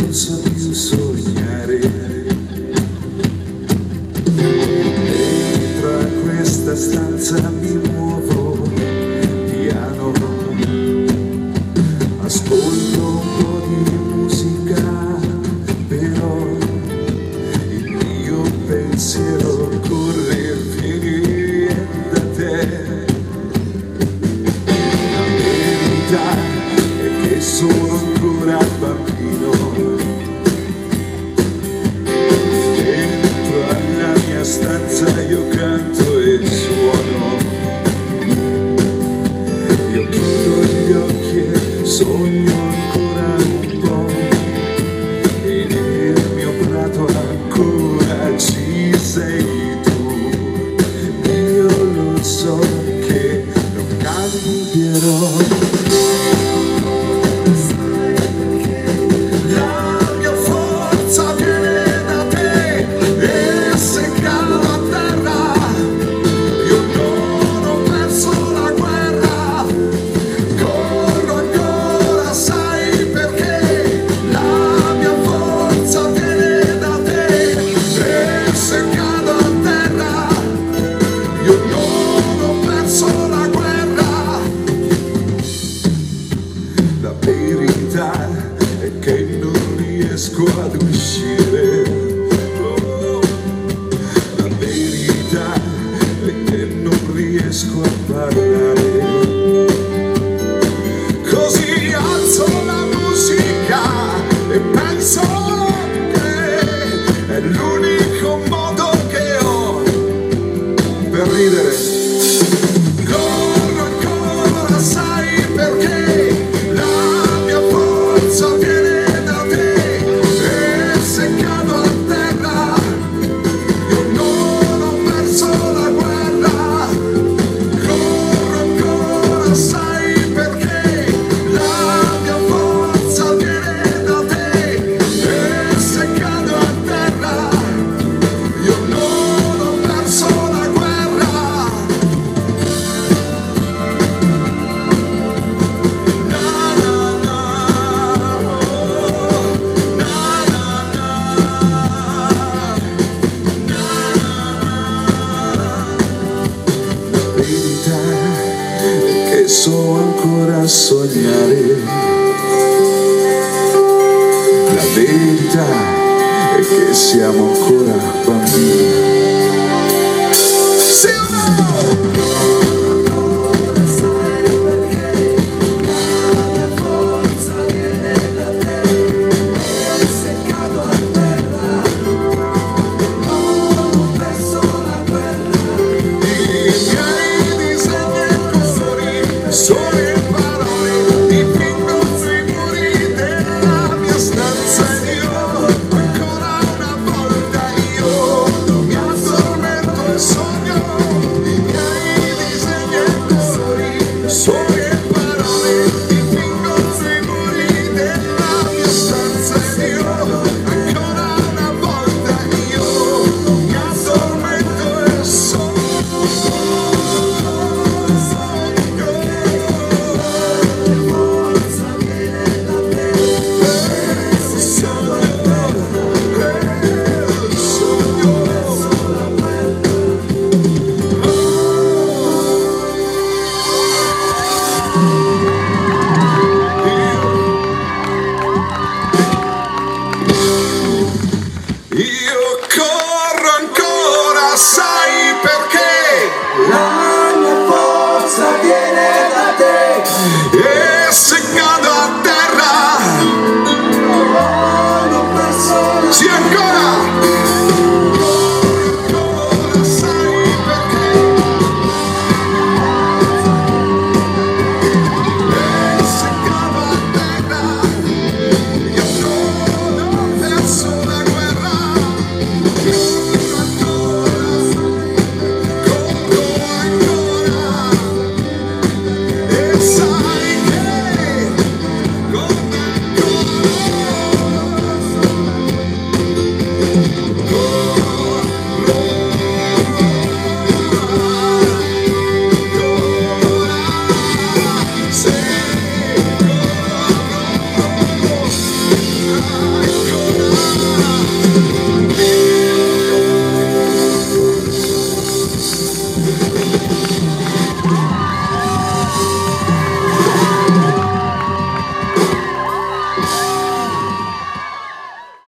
non so più sognare. Dentro a questa stanza mi muovo piano, ascolto un po' di musica, però il mio pensiero corre via da te. La verità è che sono ancora bambino, dentro alla mia stanza io canto e suono, io chiudo gli occhi e sogno ancora un po', e nel mio prato ancora ci sei tu. Io lo so che non cambierò. La verità è che non riesco ad uscire. Oh, la verità è che non riesco a parlare. Così alzo la musica e penso che è l'unico modo che ho per ridere. So ancora sognare. La verità è che siamo ancora bambini. Sì o no? Io